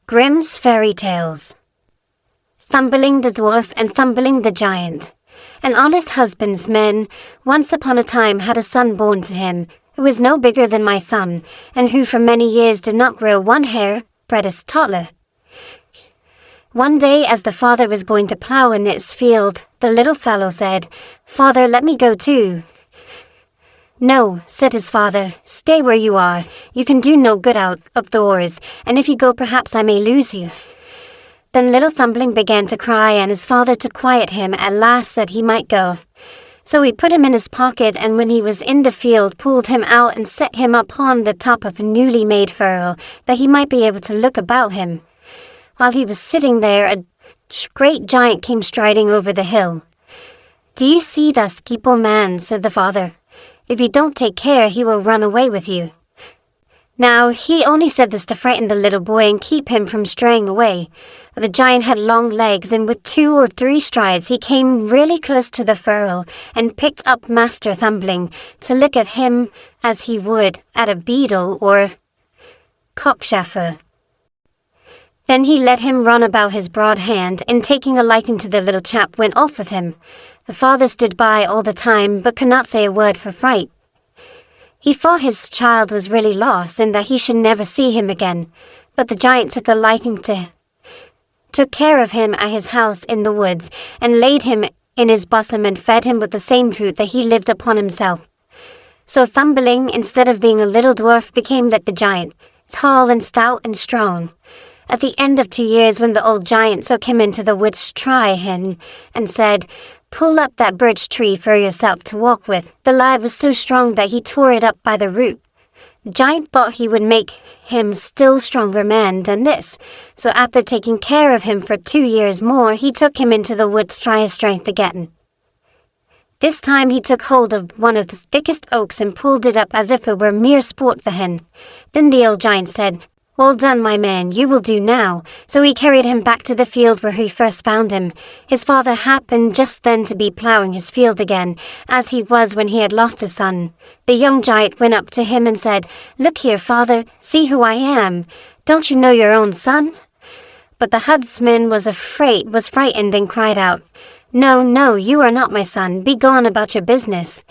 Grimm's Fairy Tales. Thumbling the dwarf and Thumbling the giant. An honest husbandman once upon a time had a son born to him, who was no bigger than my thumb, and who for many years did not grow one hair, breadth taller. One day, as the father was going to plough in his field, the little fellow said, "Father, let me go too." "No," said his father, "stay where you are. You can do no good out of doors, and if you go perhaps I may lose you." Then little Thumbling began to cry, and his father, to quiet him, at last said he might go. So he put him in his pocket, and when he was in the field pulled him out and set him upon the top of a newly made furrow, that he might be able to look about him. While he was sitting there, a great giant came striding over the hill. "Do you see that skeeple man?" said the father. "If you don't take care, he will run away with you." Now, he only said this to frighten the little boy and keep him from straying away. The giant had long legs, and with 2 or 3 strides he came really close to the furrow and picked up Master Thumbling to look at him as he would at a beetle or cockchafer. Then he let him run about his broad hand, and taking a liking to the little chap, went off with him. The father stood by all the time, but could not say a word for fright. He thought his child was really lost, and that he should never see him again. But the giant took a liking to him, took care of him at his house in the woods, and laid him in his bosom and fed him with the same food that he lived upon himself. So Thumbling, instead of being a little dwarf, became like the giant, tall and stout and strong. At the end of 2 years, when the old giant took him into the woods to try him, and said, "Pull up that birch tree for yourself to walk with," the lad was so strong that he tore it up by the root. The giant thought he would make him still stronger man than this, so after taking care of him for 2 years more, he took him into the woods to try his strength again. This time he took hold of one of the thickest oaks and pulled it up as if it were mere sport for him. Then the old giant said, "Well done, my man, you will do now." So he carried him back to the field where he first found him. His father happened just then to be ploughing his field again, as he was when he had lost his son. The young giant went up to him and said, "Look here, father, see who I am. Don't you know your own son?" But the husbandman was frightened and cried out, "No, no, you are not my son. Be gone about your business."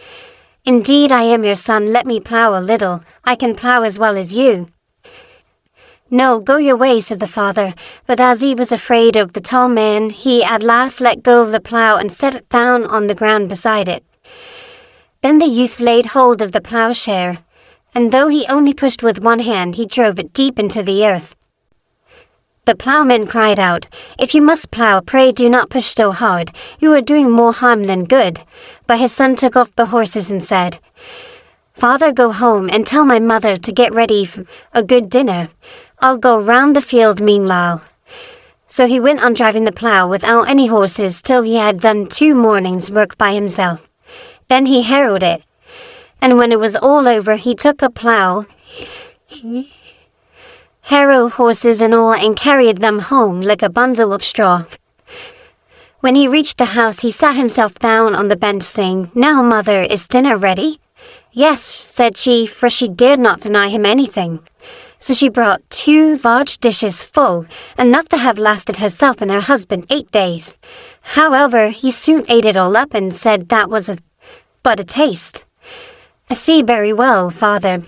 "Indeed, I am your son. Let me plough a little. I can plough as well as you." "No, go your way," said the father, but as he was afraid of the tall man, he at last let go of the plough and set it down on the ground beside it. Then the youth laid hold of the ploughshare, and though he only pushed with one hand, he drove it deep into the earth. The ploughman cried out, "If you must plough, pray do not push so hard. You are doing more harm than good." But his son took off the horses and said, "Father, go home and tell my mother to get ready for a good dinner. I'll go round the field meanwhile." So he went on driving the plough without any horses till he had done 2 mornings' work by himself. Then he harrowed it, and when it was all over he took a plough, harrow, horses and all, and carried them home like a bundle of straw. When he reached the house he sat himself down on the bench, saying, "Now, mother, is dinner ready?" "Yes," said she, for she dared not deny him anything. So she brought 2 large dishes full, enough to have lasted herself and her husband 8 days. However, he soon ate it all up and said that was but a taste. "I see very well, father,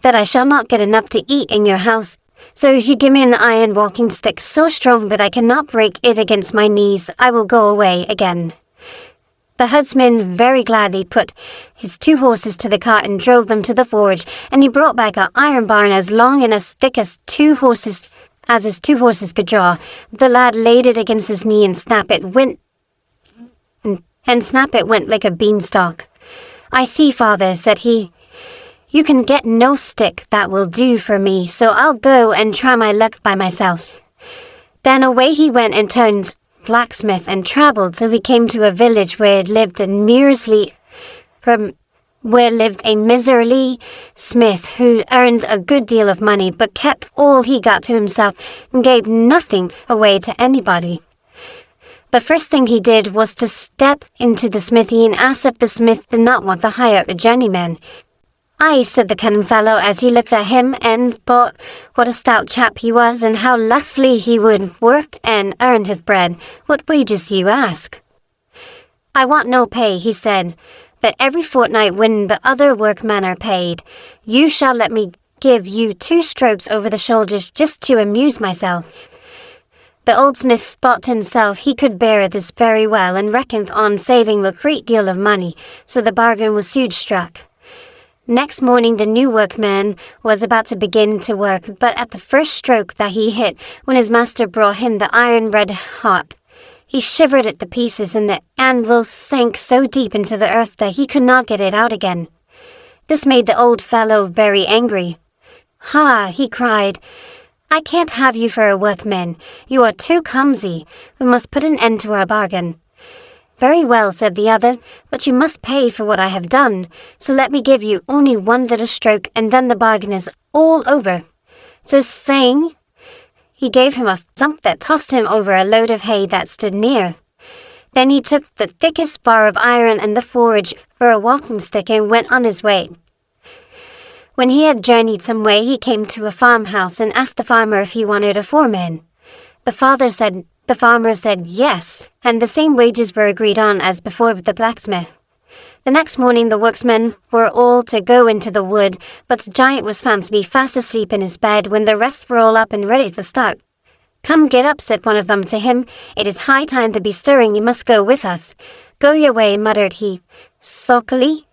that I shall not get enough to eat in your house. So if you give me an iron walking stick so strong that I cannot break it against my knees, I will go away again." The husbandman very gladly put his 2 horses to the cart and drove them to the forge, and he brought back an iron barn as long and as thick as his two horses could draw. The lad laid it against his knee, and snap it went like a beanstalk. "I see, father," said he, "you can get no stick that will do for me, so I'll go and try my luck by myself." Then away he went and turned blacksmith and travelled till he came to a village where lived a miserly smith who earned a good deal of money but kept all he got to himself and gave nothing away to anybody. The first thing he did was to step into the smithy and ask if the smith did not want to hire a journeyman. "Aye," said the cunning fellow as he looked at him and thought what a stout chap he was and how lustily he would work and earn his bread. "What wages do you ask?" "I want no pay," he said, "but every fortnight when the other workmen are paid, you shall let me give you 2 strokes over the shoulders just to amuse myself." The old smith thought to himself he could bear this very well and reckoned on saving a great deal of money, so the bargain was soon struck. Next morning the new workman was about to begin to work, but at the first stroke that he hit, when his master brought him the iron red hot, he shivered it to pieces and the anvil sank so deep into the earth that he could not get it out again. This made the old fellow very angry. "Ha!" he cried, "I can't have you for a workman. You are too clumsy. We must put an end to our bargain." "Very well," said the other, "but you must pay for what I have done, so let me give you only 1 little stroke and then the bargain is all over." So saying, he gave him a thump that tossed him over a load of hay that stood near. Then he took the thickest bar of iron and the forge for a walking stick and went on his way. When he had journeyed some way, he came to a farmhouse and asked the farmer if he wanted a foreman. The farmer said yes, and the same wages were agreed on as before with the blacksmith. The next morning the workmen were all to go into the wood, but the giant was found to be fast asleep in his bed when the rest were all up and ready to start. "Come, get up," said one of them to him. "It is high time to be stirring. You must go with us." "Go your way," muttered he, sulkily.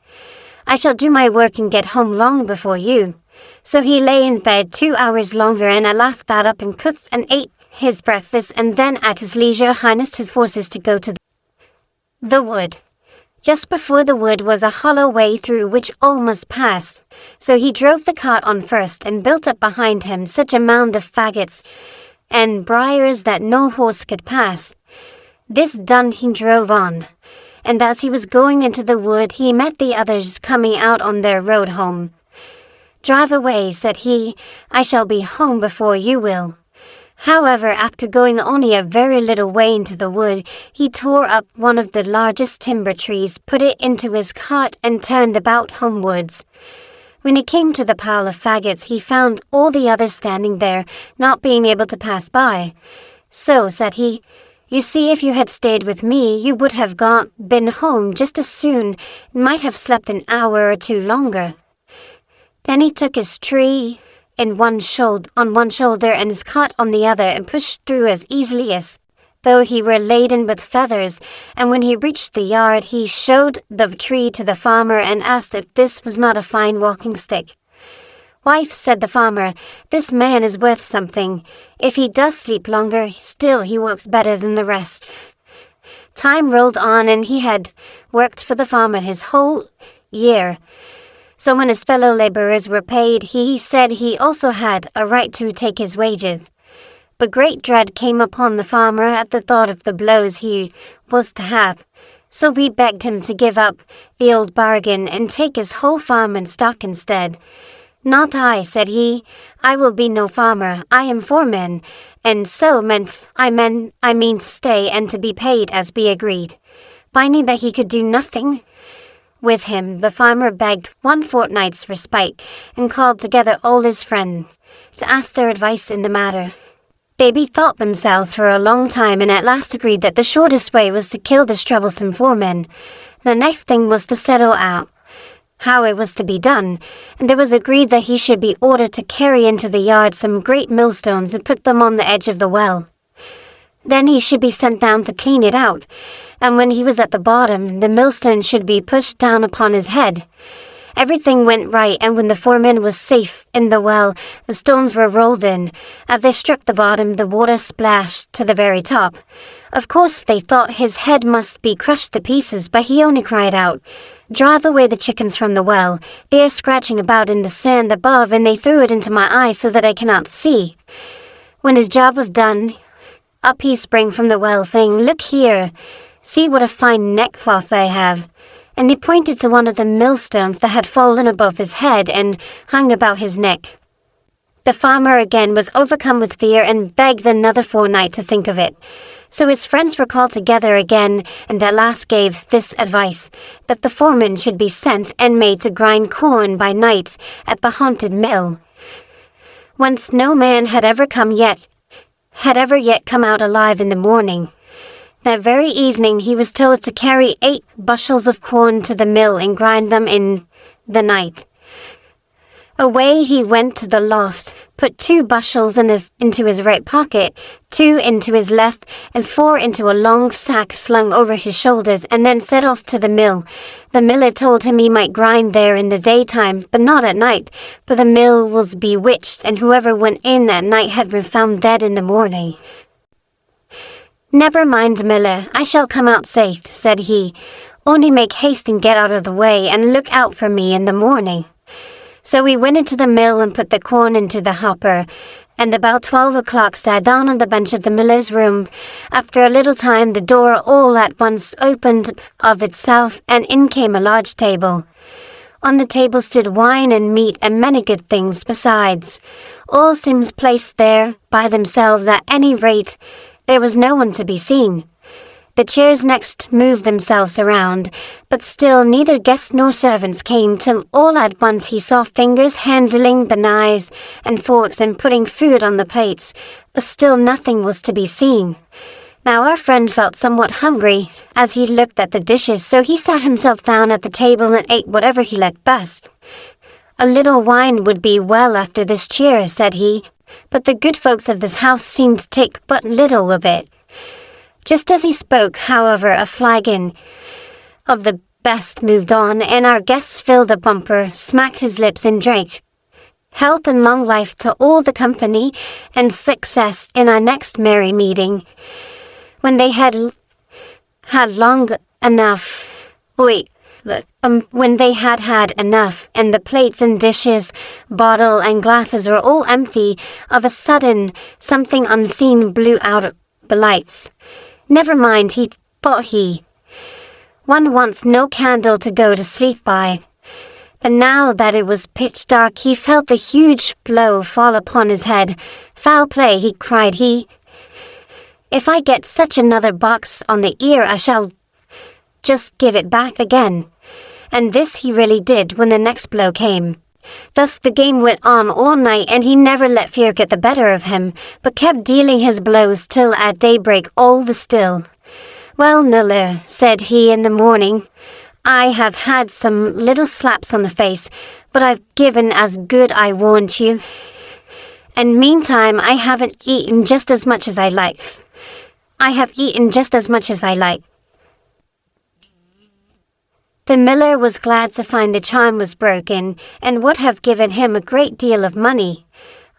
"I shall do my work and get home long before you." So he lay in bed 2 hours longer and at last got up and cooked and ate his breakfast and then at his leisure harnessed his horses to go to the wood. Just before the wood was a hollow way through which all must pass, so he drove the cart on first and built up behind him such a mound of faggots and briars that no horse could pass. This done he drove on, and as he was going into the wood he met the others coming out on their road home. "Drive away," said he, "I shall be home before you will." However, after going only a very little way into the wood, he tore up one of the largest timber trees, put it into his cart, and turned about homewards. When he came to the pile of faggots, he found all the others standing there, not being able to pass by. "So," said he, "you see, if you had stayed with me, you would have been home just as soon, and might have slept an hour or 2 longer." Then he took his tree on one shoulder and his cart on the other and pushed through as easily as though he were laden with feathers, and when he reached the yard he showed the tree to the farmer and asked if this was not a fine walking stick. "Wife," said the farmer, "this man is worth something. If he does sleep longer, still he works better than the rest." Time rolled on and he had worked for the farmer his whole year. So when his fellow laborers were paid, he said he also had a right to take his wages. But great dread came upon the farmer at the thought of the blows he was to have. So we begged him to give up the old bargain and take his whole farm and stock instead. "Not I," said he. "I will be no farmer. I am foreman, and so I mean to stay and to be paid as we agreed." Finding that he could do nothing with him, the farmer begged 1 fortnight's respite and called together all his friends to ask their advice in the matter. They bethought themselves for a long time and at last agreed that the shortest way was to kill this troublesome foreman. The next thing was to settle out how it was to be done, and it was agreed that he should be ordered to carry into the yard some great millstones and put them on the edge of the well. Then he should be sent down to clean it out, and when he was at the bottom, the millstone should be pushed down upon his head. Everything went right, and when the foreman was safe in the well, the stones were rolled in. As they struck the bottom, the water splashed to the very top. Of course, they thought his head must be crushed to pieces, but he only cried out, "Drive away the chickens from the well. They are scratching about in the sand above, and they threw it into my eyes so that I cannot see." When his job was done, up he sprang from the well, saying, "Look here, see what a fine neckcloth I have." And he pointed to one of the millstones that had fallen above his head and hung about his neck. The farmer again was overcome with fear and begged another fortnight to think of it. So his friends were called together again, and at last gave this advice, that the foreman should be sent and made to grind corn by night at the haunted mill, whence no man had ever yet come out alive in the morning. That very evening he was told to carry 8 bushels of corn to the mill and grind them in the night. Away he went to the loft, put 2 bushels into his right pocket, 2 into his left, and 4 into a long sack slung over his shoulders, and then set off to the mill. The miller told him he might grind there in the daytime, but not at night, for the mill was bewitched, and whoever went in at night had been found dead in the morning. "Never mind, miller, I shall come out safe," said he. "Only make haste and get out of the way, and look out for me in the morning." So he went into the mill and put the corn into the hopper, and about 12 o'clock sat down on the bench of the miller's room. After a little time the door all at once opened of itself, and in came a large table. On the table stood wine and meat and many good things besides. All seemed placed there by themselves. At any rate, there was no one to be seen. The chairs next moved themselves around, but still neither guests nor servants came, till all at once he saw fingers handling the knives and forks and putting food on the plates, but still nothing was to be seen. Now our friend felt somewhat hungry as he looked at the dishes, so he sat himself down at the table and ate whatever he liked best. "A little wine would be well after this cheer," said he, "but the good folks of this house seem to take but little of it." Just as he spoke, however, a flagon of the best moved on, and our guest filled a bumper, smacked his lips, and drank. "Health and long life to all the company, and success in our next merry meeting." When they had long enough, when they had had enough, and the plates and dishes, bottle and glasses were all empty, of a sudden something unseen blew out the lights. "Never mind," thought he. "One wants no candle to go to sleep by." But now that it was pitch dark, he felt the huge blow fall upon his head. "Foul play," he cried. "If I get such another box on the ear, I shall just give it back again." And this he really did when the next blow came. Thus the game went on all night, and he never let fear get the better of him, but kept dealing his blows till at daybreak all was still. "Well, miller," said he in the morning, "I have had some little slaps on the face, but I've given as good, I warrant you. And meantime I haven't eaten just as much as I like. I have eaten just as much as I like." The miller was glad to find the charm was broken, and would have given him a great deal of money.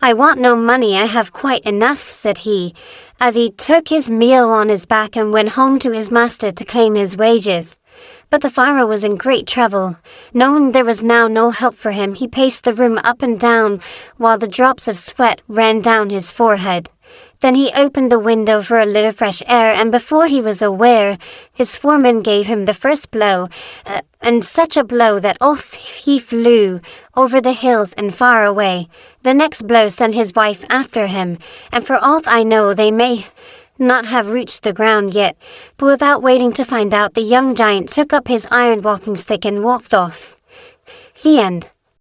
"I want no money, I have quite enough," said he, as he took his meal on his back and went home to his master to claim his wages. But the farmer was in great trouble. Knowing there was now no help for him, he paced the room up and down, while the drops of sweat ran down his forehead. Then he opened the window for a little fresh air, and before he was aware, his foreman gave him the first blow, and such a blow that off he flew over the hills and far away. The next blow sent his wife after him, and for aught I know they may not have reached the ground yet, but without waiting to find out, the young giant took up his iron walking stick and walked off. The end.